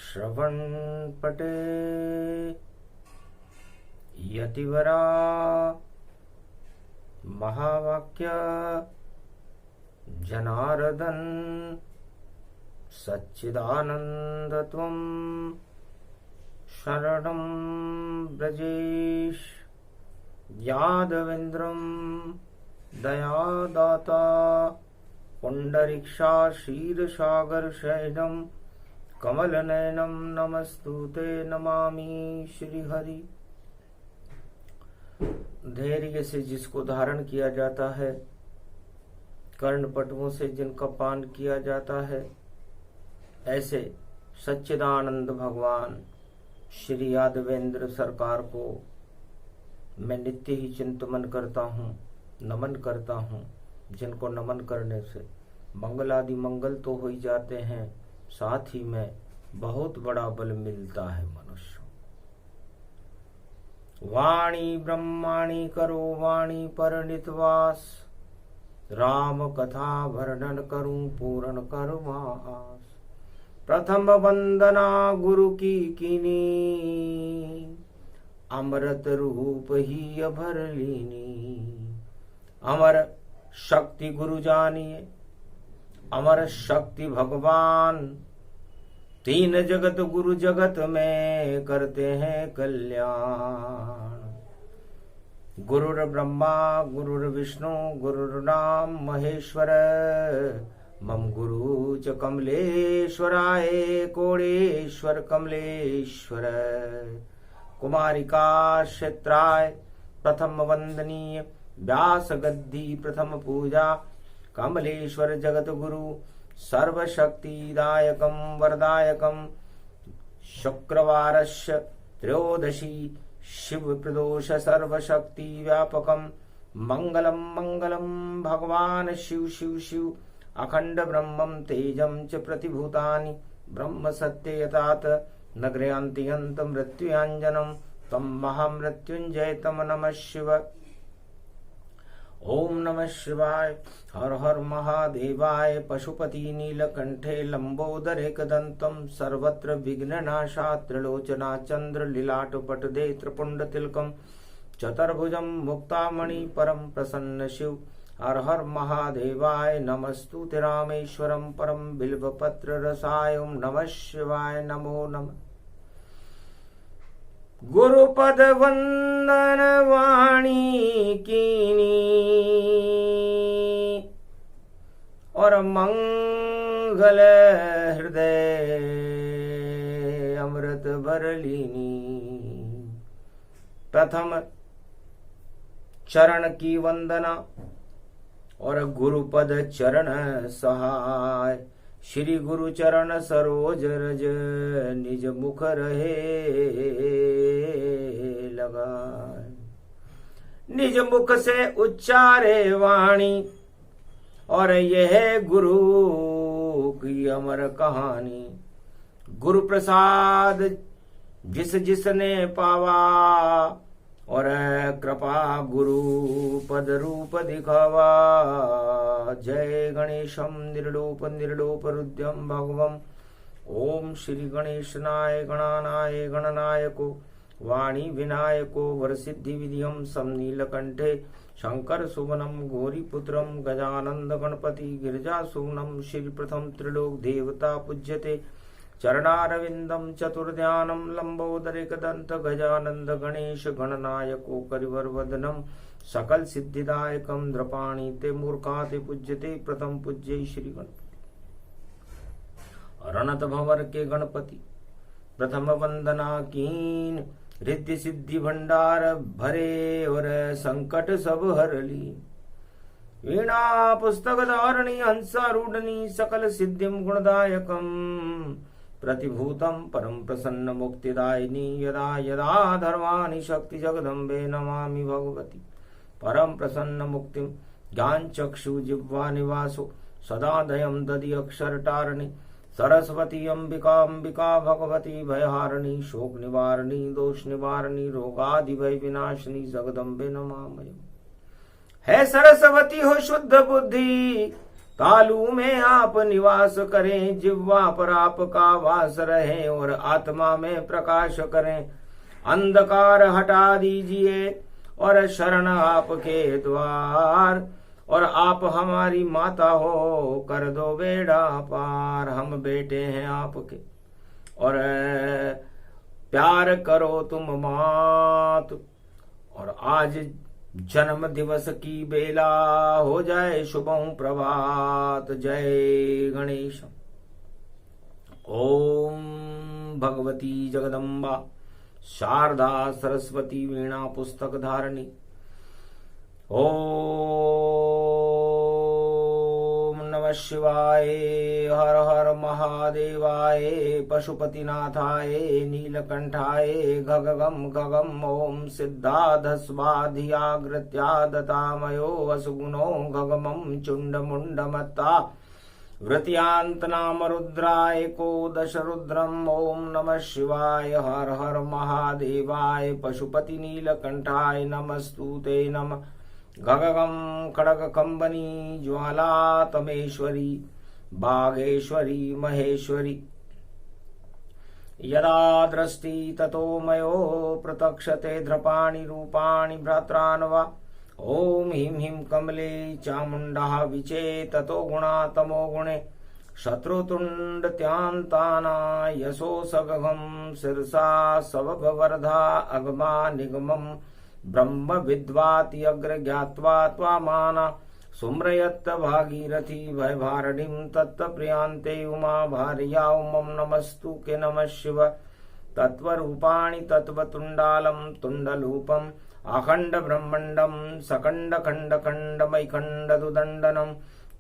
श्रवणपटे यतिवरा महावाक्य जनार्दन सच्चिदानंदत्वं शरणं ब्रजेश यादवेन्द्रं दयादाता पुंडरीक्षा क्षीरसागर शयनं कमलनयनं नमस्तुते नमामि श्रीहरि। धैर्य से जिसको धारण किया जाता है, कर्णपटुओं से जिनका पान किया जाता है, ऐसे सच्चिदानंद भगवान श्री यादवेंद्र सरकार को मैं नित्य ही चिंतन करता हूँ, नमन करता हूँ। जिनको नमन करने से मंगल आदि मंगल तो हो ही जाते हैं, साथ ही में बहुत बड़ा बल मिलता है मनुष्य। वाणी ब्रह्माणी करो वाणी पर नितवास, राम कथा वर्णन करूं पूर्ण करवास। प्रथम वंदना गुरु की कीनी, अमृत रूप ही अभर लीनी। अमर शक्ति गुरु जानिए, अमर शक्ति भगवान। तीन जगत गुरु जगत में करते हैं कल्याण। गुरुर ब्रह्मा गुरुर विष्णु गुरुर्नाम महेश्वर। मम गुरु च कमलेश्वराय कोडेश्वर कमलेश्वर। कुमारिका क्षेत्राय प्रथम वंदनीय, व्यास गद्दी प्रथम पूजा। कमलेश्वर जगत गुरु सर्वशक्तिदायकं वरदायकं। शुक्रवारस्य त्रयोदशी शिव प्रदोष सर्वशक्ति व्यापकं। मंगलम मंगलम भगवान शिव शिव शिव। अखंड ब्रह्मं तेजं च प्रतिभूतानि। ब्रह्म सत्य यतात नग्रयान्ति मृत्युञ्जनं तं महामृत्युंजय तम नमः शिव। ओम नमः शिवाय। हर हर महादेवाय। पशुपति नीलकंठे लंबोदरे कदंतम। सर्वत्र विघ्ननाशा त्रिलोचना चंद्र लीलाटपटदे त्रिपुंड तिलकम। चतुर्भुजं मुक्तामणि परम प्रसन्न शिव। हर हर महादेवाय। नमस्तुते रामेश्वरं परम बिल्वपत्र रसाय। ओम नमः शिवाय। नमो नमः। गुरुपद वंदन वाणी कीनी, और मंगल हृदय अमृत भरलीनी। प्रथम चरण की वंदना और गुरुपद चरण सहाय। श्री गुरु चरण सरोज रज, निज मुख रहे लगाए। निज मुख से उच्चारे वाणी, और यह गुरु की अमर कहानी। गुरु प्रसाद जिस जिसने पावा, और कृपा गुरु पद रूप दिखावा। जय गणेशम निर्लोप निर्लोप रुद्रम भगवम। ओम श्री गणेशनाय गणानाय गणनायको। वाणी विनायको वरसिद्धि विधियम सम नीलकंठे। शंकर सुवनम गौरीपुत्रम गजानंद गणपति गिरिजासूनम। श्री प्रथम त्रिलोक देवता पूज्यते। चरणारविंदम चतुर्ध्यानम लंबोदरेकदंत गजानंद गणेश गणनायको करिवरवदनम। सकल सिद्धिदायकम द्रपाणि ते मूर्खाते पूज्यते। प्रथम पूज्य श्री गणपति। रणत भंवर के गणपति प्रथम वंदना कीन। रिद्धि सिद्धि भंडार भरे, और संकट सब हर ली। वीणा पुस्तक धारणी हंसारूढ़नी। सकल सिद्धिम गुणदायकम। प्रतिभूतम परम प्रसन्न मुक्तिदायिनी। यदा यदा धर्माणि शक्ति जगदम्बे नमामि भगवती। परम प्रसन्न मुक्तिम ज्ञान चक्षु जिह्वा निवासो। सदा दयम दधि अक्षर टारणी। सरस्वती अंबिका अंबिका भगवती भयहारिणी। शोक निवारणी दोष निवारणी। रोगादि भय विनाशिनी जगदम्बे नमामि। है सरस्वती हो शुद्ध बुद्धि, तालु में आप निवास करें। जिह्वा पर आपका वास रहे और आत्मा में प्रकाश करें। अंधकार हटा दीजिए और शरण आपके द्वार, और आप हमारी माता हो कर दो बेड़ा पार। हम बेटे हैं आपके और प्यार करो तुम मात, और आज जन्म दिवस की बेला हो जाए शुभं प्रभात। जय गणेश। ओम भगवती जगदम्बा शारदा सरस्वती वीणा पुस्तक धारिणी। ओम नमः शिवाय। हर हर महादेवाय। पशुपतिनाथाय नीलकंठाय गगगम गगम। ओम सिद्धाधस्वाधियाग्रत्या दतामयो वसुगुणो गगमं चुंडमुंडमत्ता वृत्यांतनाम रुद्राय को दश रुद्रम। ओम नमः शिवाय। हर हर महादेवाय। पशुपति नीलकंठाय नमस्तुते नमः। गगगम खड़ग कंबनी ज्वाला तमेश्वरी बागेश्वरी महेश्वरी। यदा दृष्टि ततो मयो प्रतक्षते द्रपाणि रूपाणि भ्रात्रान्वा। ओम ह्रीं ह्रीं कमले चामुंडा विचे ततो गुणा तमो गुणे। शत्रुतुंडत्यांताना यशो सगघं शिरसा सववर्धा अगमा निगमम्। ब्रह्म विद्वाति अग्र ज्ञात्वा त्वामाना सुम्रयत्त भागीरथी भयभारणीं तत्प्रियांते उमा भार्या उमं नमस्तु के नमः शिव। तत्वरूपाणि तत्वतुण्डालं तुण्डलूपम् अखण्ड ब्रह्मण्डं सकण्ड खण्ड खण्डमैखण्डदुदण्डनं।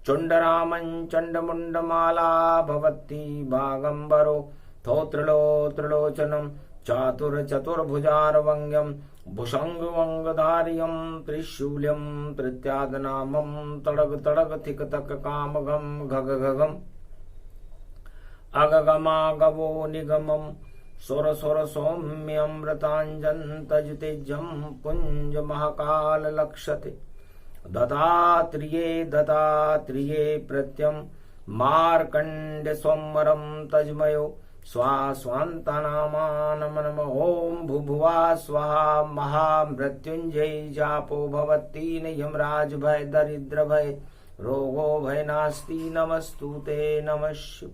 चण्डरामं चण्डमुण्डमाला भवती भागम्बरो थोत्रिलो त्रिलोचनं। चातुर चतुर्भुजारवंग्यं भुषंगवंगधार्यं त्रिशूल्यं त्रित्यादनामं। तड़ग तड़ग थिक तक कामगम घगघगम अगगमागवो निगमं। सुर सुर सौम्यमृतांजन तजतेजं पुंज महाकाल लक्षते। दत्तात्रिये प्रत्यं मार्कंड सोमरं तजमयो। स्वास्वान्तनामानमनम। ओम भुभुवा स्वाहा महामृत्युंजय जापो भवतीन यमराज भय दरिद्र भय रोगो भय नास्ति। नमस्तुते नमः शिव।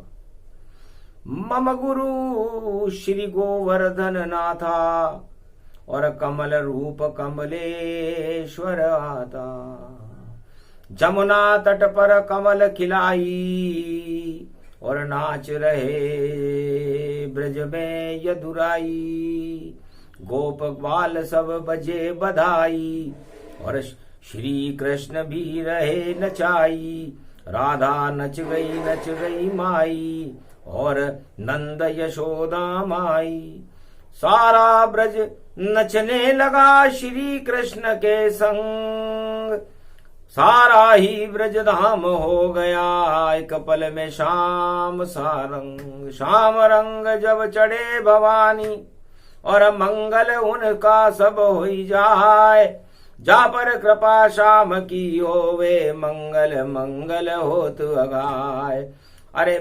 मम गुरु श्री गोवर्धन नाथा और कमल रूप कमलेश्वर आता। जमुना तट पर कमल खिलाई और नाच रहे ब्रज में यदुराई। गोप ग्वाल सब बजे बधाई और श्री कृष्ण भी रहे नचाई। राधा नच गई माई और नंद यशोदा माई। सारा ब्रज नचने लगा श्री कृष्ण के संग। सारा ही ब्रज धाम हो गया एक पल में श्याम सारंग। श्याम रंग जब चढ़े भवानी और मंगल उनका सब होई जाए। जा पर कृपा श्याम की होवे मंगल मंगल होत अगाय। अरे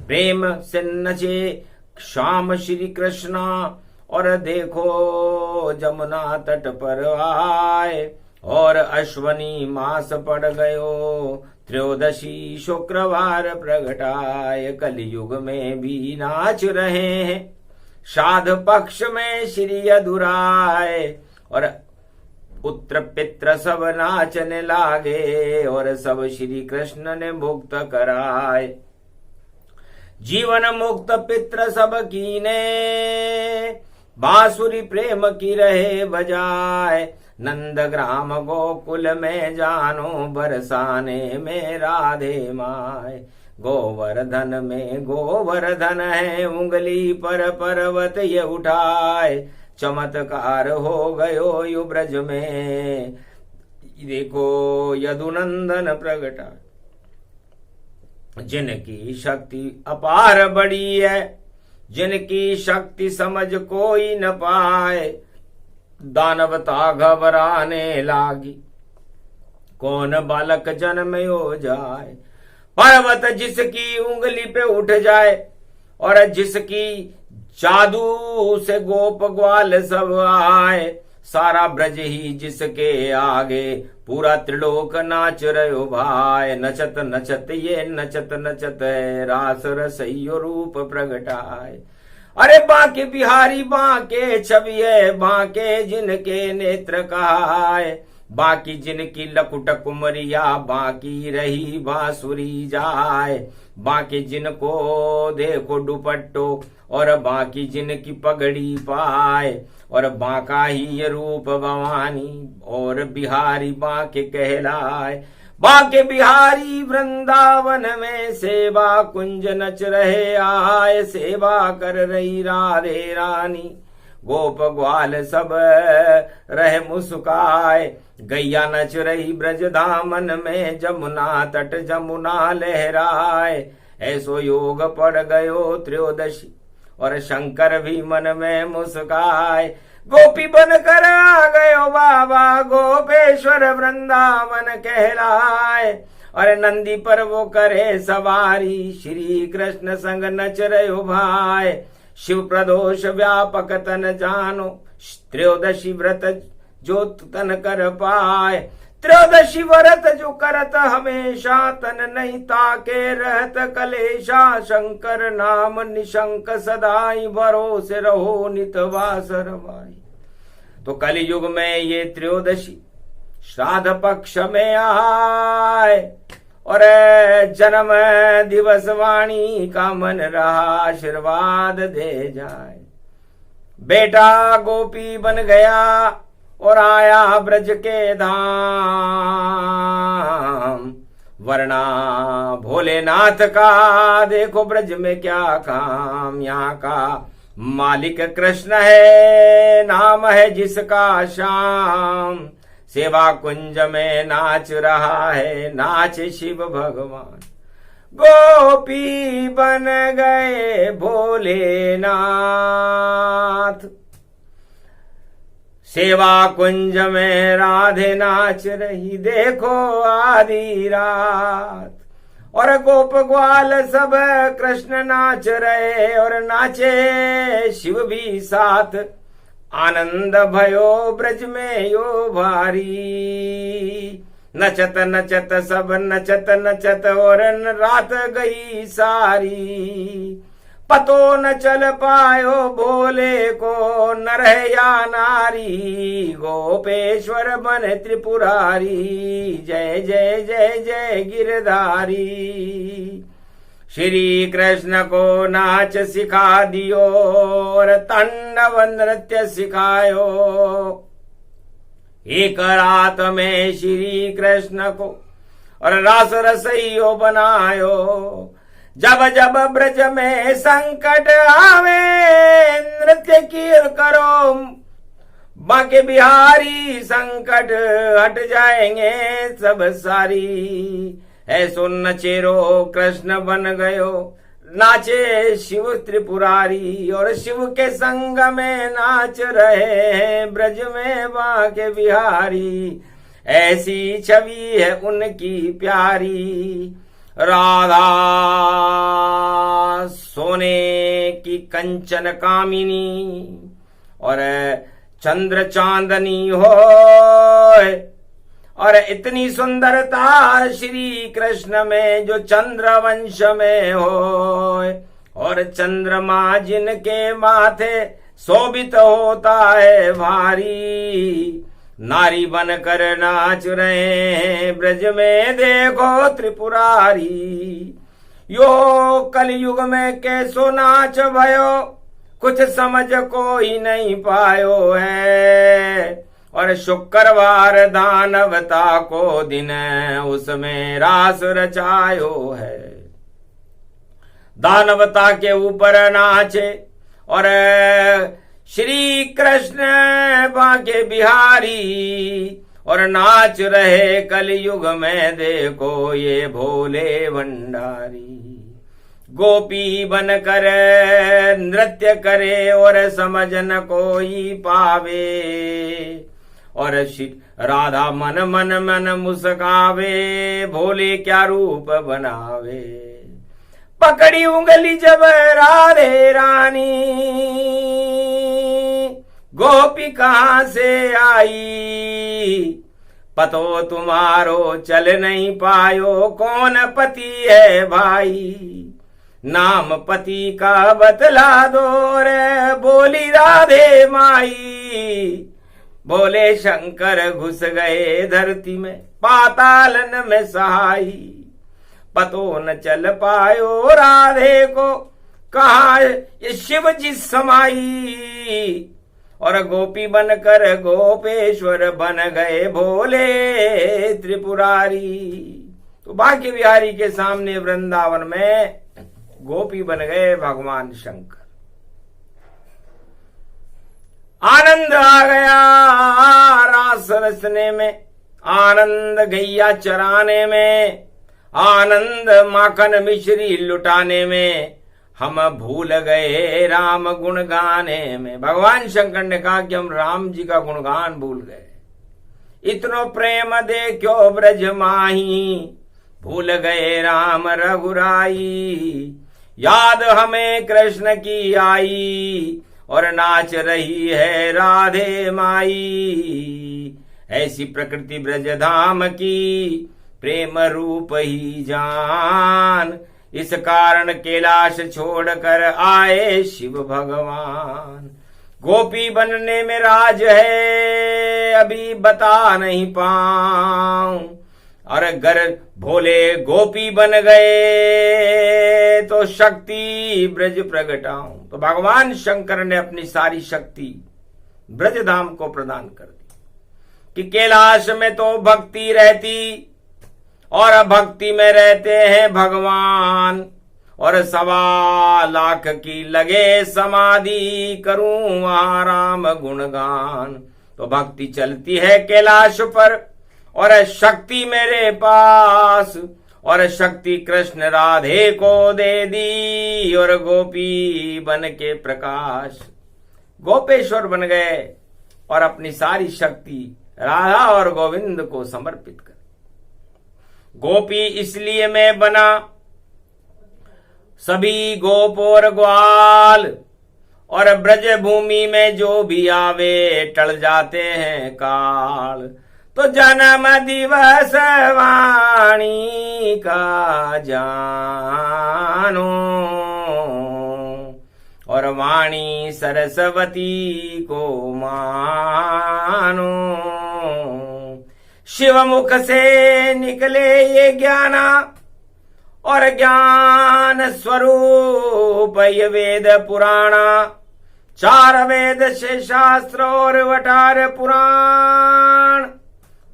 प्रेम से नचे श्याम श्री कृष्णा और देखो जमुना तट पर आए। और अश्वनी मास पड़ गयो त्रयोदशी शुक्रवार प्रगटाय। कलयुग में भी नाच रहे हैं श्राद्ध पक्ष में श्री यदुराय। और पुत्र पित्र सब नाचने लागे और सब श्री कृष्ण ने मुक्त कराए। जीवन मुक्त पित्र सब कीने बांसुरी प्रेम की रहे बजाए। नंद ग्राम गोकुल में जानो बरसाने में राधे माय। गोवर्धन में गोवर्धन है उंगली पर पर्वत ये उठाए। चमत्कार हो गयो यु ब्रज में देखो यदुनंदन प्रगटा। जिनकी शक्ति अपार बड़ी है जिनकी शक्ति समझ कोई न पाए। दानवता घबराने लागी कौन बालक जन्मयो जाए। पर्वत जिसकी उंगली पे उठ जाए और जिसकी जादू से गोप ग्वाल सब आए। सारा ब्रज ही जिसके आगे पूरा त्रिलोक नाच रहो भाई। नचत नचत ये नचत नचत है रास रसइयो रूप प्रगटाए। अरे बांके बिहारी बांके छविए बांके जिनके नेत्र कहाय। बाकी जिनकी लकुट कुमरिया बाकी रही बांसुरी जाए। बाकी जिनको देखो दुपट्टो और बाकी जिनकी पगड़ी पाए। और बांका ही ये रूप भवानी और बिहारी बांके कहलाए। बांके बिहारी वृंदावन में सेवा कुंज नच रहे आए। सेवा कर रही राधे रानी गोप ग्वाल सब रहे मुस्काए। गैया नच रही ब्रज धामन में जमुना तट जमुना लहराए। ऐसो योग पड़ गयो त्रयोदशी और शंकर भी मन में मुस्काए। गोपी बन कर आ गयो बाबा गोपेश्वर वृंदावन कहलाए। और नंदी पर वो करे सवारी श्री कृष्ण संग नच रहो भाई। शिव प्रदोष व्यापक तन जानो त्रयोदशी व्रत जो तन कर पाए। त्रयोदशी व्रत जो करत हमेशा तन नहीं ताके रहत कलेशा। शंकर नाम निशंक सदाई भरोसे रहो नित वासर भाई। तो कलयुग में ये त्रयोदशी श्राद्ध पक्ष में आए। और जन्म दिवस वाणी का मन रहा आशीर्वाद दे जाए। बेटा गोपी बन गया और आया ब्रज के धाम। वरना भोलेनाथ का देखो ब्रज में क्या काम। यहाँ का मालिक कृष्ण है नाम है जिसका श्याम। सेवा कुंज में नाच रहा है नाच शिव भगवान। गोपी बन गए भोलेनाथ। सेवा कुंज में राधे नाच रही देखो आधी रात। और गोप ग्वाल सब कृष्ण नाच रहे और नाचे शिव भी साथ। आनंद भयो ब्रज में यो भारी। नचत नचत सब नचत नचत और रात गई सारी। पतो न चल पायो भोले को नर या नारी। गोपेश्वर बन त्रिपुरारी जय जय जय जय गिरधारी। श्री कृष्ण को नाच सिखा दियो और तांडव नृत्य सिखायो। एक रात में श्री कृष्ण को और रास रसइयो बनायो। जब जब ब्रज में संकट आवे नृत्य कीर करो। बांके बिहारी संकट हट जाएंगे सब सारी। ऐसो नचेरो कृष्ण बन गयो नाचे शिव त्रिपुरारी। और शिव के संग में नाच रहे ब्रज में बांके बिहारी। ऐसी छवि है उनकी प्यारी। राधा सोने की कंचन कामिनी और चंद्र चांदनी हो। और इतनी सुंदरता श्री कृष्ण में जो चंद्र वंश में हो। और चंद्रमा जिनके माथे शोभित होता है भारी। नारी बनकर नाच रहे हैं ब्रज में देखो त्रिपुरारी। यो कलयुग में कैसो नाच भयो कुछ समझ कोई नहीं पायो है। और शुक्रवार दानवता को दिन उसमें रास रचायो है। दानवता के ऊपर नाचे और श्री कृष्ण बांके बिहारी। और नाच रहे कलयुग में देखो ये भोले भंडारी। गोपी बनकर नृत्य करे और समझ न कोई पावे। और राधा मन मन मन मुस्कावे, भोले क्या रूप बनावे। पकड़ी उंगली जब राधे रानी, गोपी कहां से आई। पतो तुम्हारो चल नहीं पायो, कौन पति है भाई। नाम पति का बतला दो रे, बोली राधे माई। बोले शंकर घुस गए धरती में, पातालन में सहाई। पतो न चल पायो राधे को, कहा ये शिव जी समाई। और गोपी बनकर गोपेश्वर बन गए भोले त्रिपुरारी। तो बांके बिहारी के सामने वृंदावन में गोपी बन गए भगवान शंकर। आनंद आ गया रास रचने में, आनंद गैया चराने में, आनंद माखन मिश्री लुटाने में। हम भूल गए राम गुण गाने में। भगवान शंकर ने कहा कि हम राम जी का गुणगान भूल गए। इतनो प्रेम देखो ब्रज माही, भूल गए राम रघुराई। याद हमें कृष्ण की आई, और नाच रही है राधे माई। ऐसी प्रकृति ब्रज धाम की, प्रेम रूप ही जान। इस कारण कैलाश छोड़कर आए शिव भगवान। गोपी बनने में राज है, अभी बता नहीं पाऊं। और अगर भोले गोपी बन गए, तो शक्ति ब्रज प्रगटाऊं। तो भगवान शंकर ने अपनी सारी शक्ति ब्रज धाम को प्रदान कर दी कि कैलाश में तो भक्ति रहती, और भक्ति में रहते हैं भगवान। और 1.25 लाख की लगे समाधि, करूं वहां राम गुणगान। तो भक्ति चलती है कैलाश पर, और शक्ति मेरे पास। और शक्ति कृष्ण राधे को दे दी, और गोपी बन के प्रकाश गोपेश्वर बन गए, और अपनी सारी शक्ति राधा और गोविंद को समर्पित कर। गोपी इसलिए मैं बना, सभी गोप और ग्वाल। और ब्रज भूमि में जो भी आवे, टल जाते हैं काल। तो जन्म दिवस वाणी का जानो, और वाणी सरस्वती को मानो। शिव मुख से निकले ये ज्ञाना, और ज्ञान स्वरूप ये वेद पुराणा। 4 वेद से शास्त्र और 18 पुराण,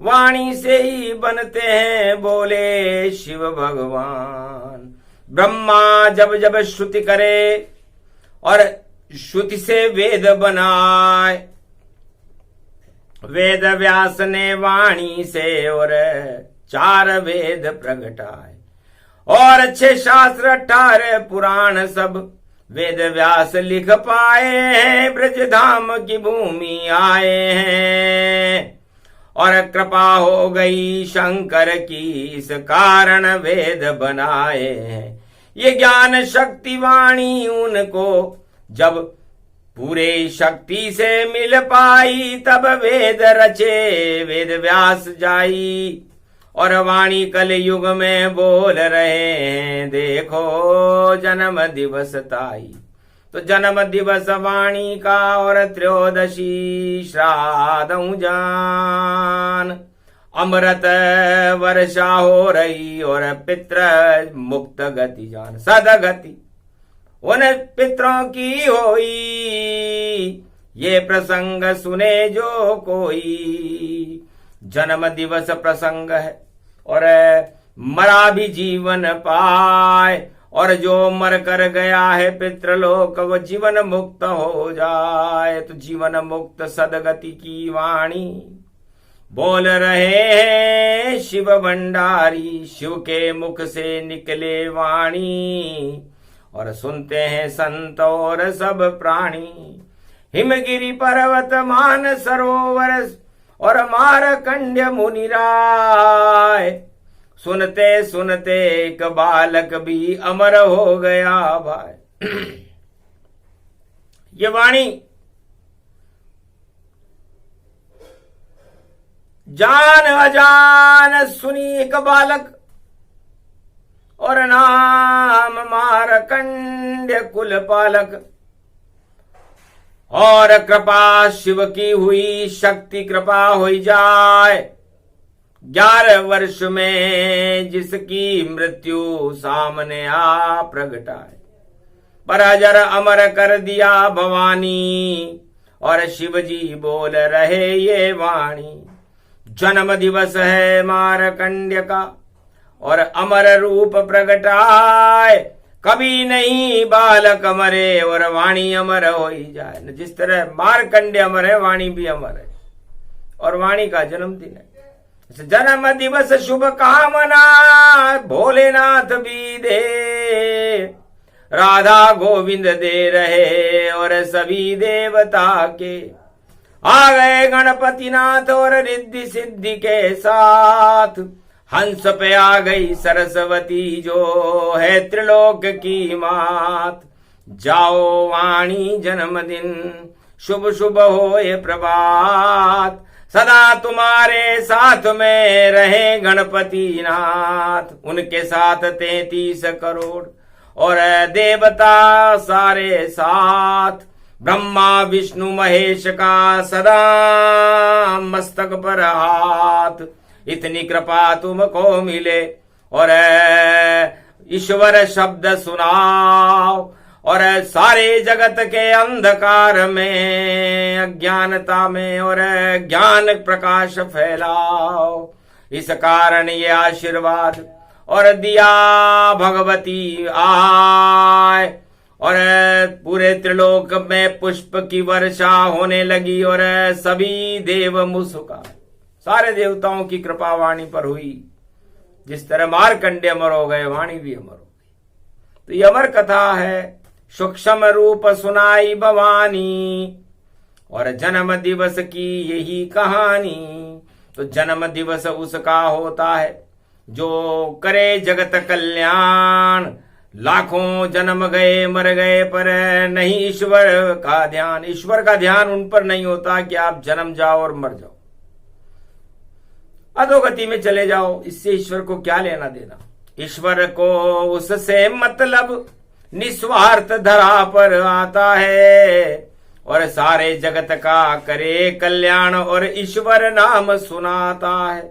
वाणी से ही बनते हैं बोले शिव भगवान। ब्रह्मा जब जब श्रुति करे, और श्रुति से वेद बनाए। वेद व्यास ने वाणी से और 4 वेद प्रगटाए। और अच्छे शास्त्र 18 पुराण सब वेद व्यास लिख पाए हैं। ब्रज धाम की भूमि आए हैं, और कृपा हो गई शंकर की, इस कारण वेद बनाए हैं। ये ज्ञान शक्ति वाणी उनको जब पूरे शक्ति से मिल पाई, तब वेद रचे वेद व्यास जाई। और वाणी कल युग में बोल रहे हैं, देखो जन्म दिवस ताई। तो जन्म दिवस वाणी का, और 13 श्राद्धऊ जान। अमृत वर्षा हो रही, और पितृ मुक्त गति जान। सदगति उन पितरों की होई, ये प्रसंग सुने जो कोई। जन्म दिवस प्रसंग है, और मरा भी जीवन पाए। और जो मर कर गया है पितृलोक, वो जीवन मुक्त हो जाए। तो जीवन मुक्त सदगति की वाणी बोल रहे हैं शिव भंडारी। शिव के मुख से निकले वाणी, और सुनते हैं संत और सब प्राणी। हिमगिरी पर्वत मान सरोवर, और मारकंड्य मुनि राय। सुनते सुनते एक बालक भी अमर हो गया भाई। ये वाणी जान अजान सुनी एक बालक, और नाम मारकंड्य कुल पालक। और कृपा शिव की हुई, शक्ति कृपा हो जाए। 11 वर्ष में जिसकी मृत्यु सामने आ प्रगटाए, पर अजर अमर कर दिया भवानी। और शिव जी बोल रहे ये वाणी, जन्म दिवस है मारकंड्य का, और अमर रूप प्रगटाए। कभी नहीं बालक मरे, और वाणी अमर हो ही जाए। जिस तरह मारकंड्य अमर है, वाणी भी अमर है, और वाणी का जन्मदिन है। जन्म दिवस शुभ कामना भोलेनाथ भी दे, राधा गोविंद दे रहे और सभी देवता के। आ गए गणपति नाथ और रिद्धि सिद्धि के साथ, हंस पे आ गई सरस्वती जो है त्रिलोक की मात। जाओ वाणी जन्मदिन, शुभ शुभ होए प्रभात। सदा तुम्हारे साथ में रहे गणपति नाथ, उनके साथ 33 करोड़ और देवता सारे साथ। ब्रह्मा विष्णु महेश का सदा मस्तक पर हाथ। इतनी कृपा तुमको मिले और ईश्वर शब्द सुनाओ, और सारे जगत के अंधकार में अज्ञानता में और ज्ञान प्रकाश फैलाओ। इस कारण ये आशीर्वाद और दिया भगवती आय, और पूरे त्रिलोक में पुष्प की वर्षा होने लगी और सभी देव मुस्कुराए। सारे देवताओं की कृपा वाणी पर हुई। जिस तरह मारकंडे अमर हो गए, वाणी भी अमर हो गई। तो ये अमर कथा है, सूक्ष्म रूप सुनाई भवानी, और जन्म दिवस की यही कहानी। तो जन्म दिवस उसका होता है जो करे जगत कल्याण। लाखों जन्म गए मर गए, पर नहीं ईश्वर का ध्यान। ईश्वर का ध्यान उन पर नहीं होता कि आप जन्म जाओ और मर जाओ, अधोगति में चले जाओ। इससे ईश्वर को क्या लेना देना। ईश्वर को उससे मतलब निस्वार्थ धरा पर आता है, और सारे जगत का करे कल्याण और ईश्वर नाम सुनाता है।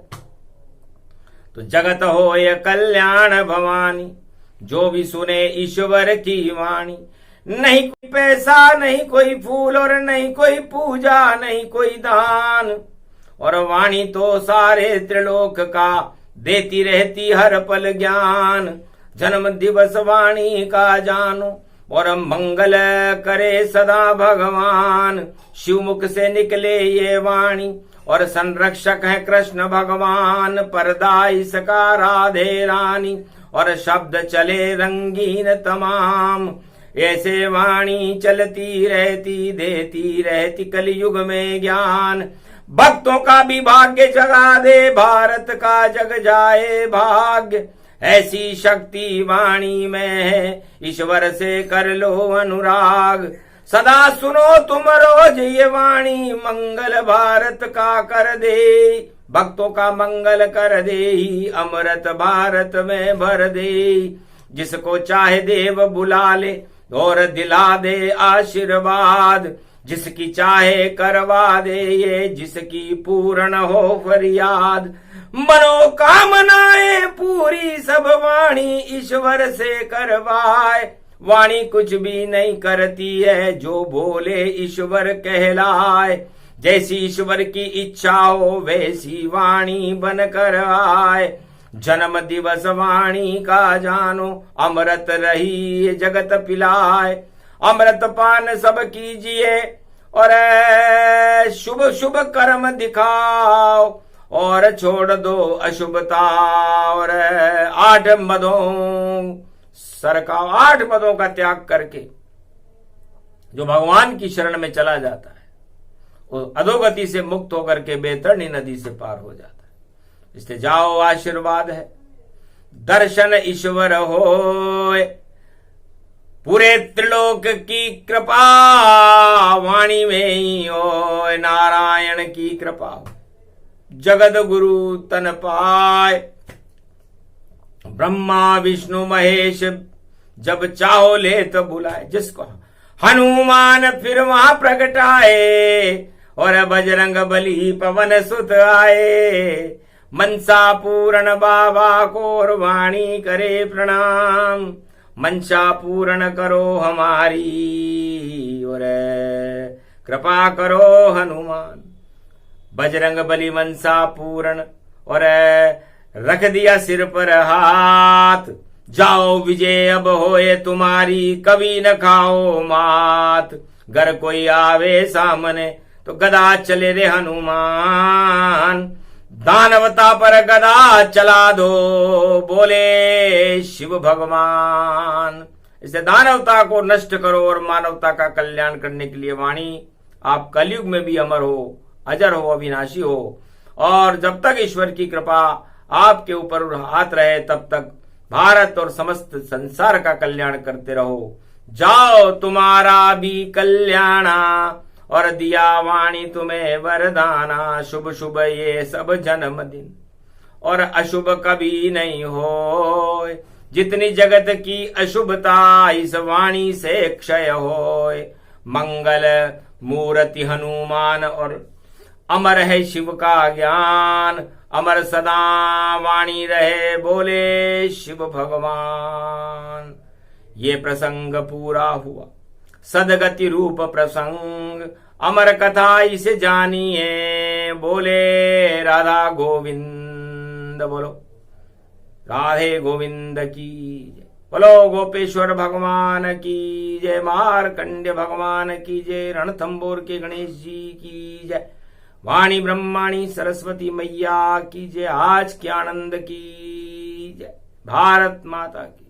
तो जगत हो ये कल्याण भवानी, जो भी सुने ईश्वर की वाणी। नहीं कोई पैसा, नहीं कोई फूल, और नहीं कोई पूजा, नहीं कोई दान, और वाणी तो सारे त्रिलोक का देती रहती हर पल ज्ञान। जन्म दिवस वाणी का जानो, और मंगल करे सदा भगवान। शिवमुख से निकले ये वाणी, और संरक्षक है कृष्ण भगवान। पर्दा इसका राधे रानी, और शब्द चले रंगीन तमाम। ऐसे वाणी चलती रहती, देती रहती कलयुग में ज्ञान। भक्तों का भी भाग्य जगा दे, भारत का जग जाए भाग्य। ऐसी शक्ति वाणी में है, ईश्वर से कर लो अनुराग। सदा सुनो तुम रोज ये वाणी, मंगल भारत का कर दे। भक्तों का मंगल कर दे, अमृत भारत में भर दे। जिसको चाहे देव बुला ले, और दिला दे आशीर्वाद। जिसकी चाहे करवा दे ये, जिसकी पूर्ण हो फरियाद। मनोकामनाएं पूरी सब वाणी ईश्वर से करवाए। वाणी कुछ भी नहीं करती है, जो बोले ईश्वर कहलाए। जैसी ईश्वर की इच्छा हो, वैसी वाणी बनकर आए। जन्म दिवस वाणी का जानो, अमृत रही जगत पिलाए। अमृत पान सब कीजिए, और शुभ शुभ कर्म दिखाओ, और छोड़ दो अशुभता, और 8 मदों सरकाओ। 8 मदों का त्याग करके जो भगवान की शरण में चला जाता है, वो अधोगति से मुक्त होकर के बेतरणी नदी से पार हो जाता है। इसलिए जाओ, आशीर्वाद है, दर्शन ईश्वर होए, पूरे त्रिलोक की कृपा वाणी में ही हो, नारायण की कृपा हो, जगत गुरु तन पाए, ब्रह्मा विष्णु महेश जब चाहो ले तो बुलाए। जिसको हनुमान फिर वहां प्रगटाए, और बजरंग बली पवन सुत आए, मनसा पूर्ण बाबा को और वाणी करे प्रणाम, मनसा पूर्ण करो हमारी और कृपा करो हनुमान। बजरंग बली मनसा पूर्ण और रख दिया सिर पर हाथ, जाओ विजय अब होए तुम्हारी, कभी न खाओ मात। घर कोई आवे सामने तो गदा चले रे हनुमान, दानवता पर गदा चला दो, बोले शिव भगवान। इसे दानवता को नष्ट करो और मानवता का कल्याण करने के लिए वाणी आप कलयुग में भी अमर हो, अजर हो, अविनाशी हो, और जब तक ईश्वर की कृपा आपके ऊपर हाथ रहे तब तक भारत और समस्त संसार का कल्याण करते रहो। जाओ तुम्हारा भी कल्याणा, और दिया वाणी तुम्हें वरदाना, शुभ शुभ ये सब जन्मदिन और अशुभ कभी नहीं हो, जितनी जगत की अशुभता इस वाणी से क्षय होय। मंगल मूर्ति हनुमान और अमर है शिव का ज्ञान, अमर सदा वाणी रहे, बोले शिव भगवान। ये प्रसंग पूरा हुआ सदगति रूप प्रसंग, अमर कथा इसे जानिए, बोले राधा गोविंद। बोलो राधे गोविंद की जय, बोलो गोपेश्वर भगवान की जय, मार्कंड्य भगवान की जय, रणथंबोर के गणेश जी की जय, वाणी ब्रह्माणी सरस्वती मैया की जय, आज के आनंद की जय, भारत माता की।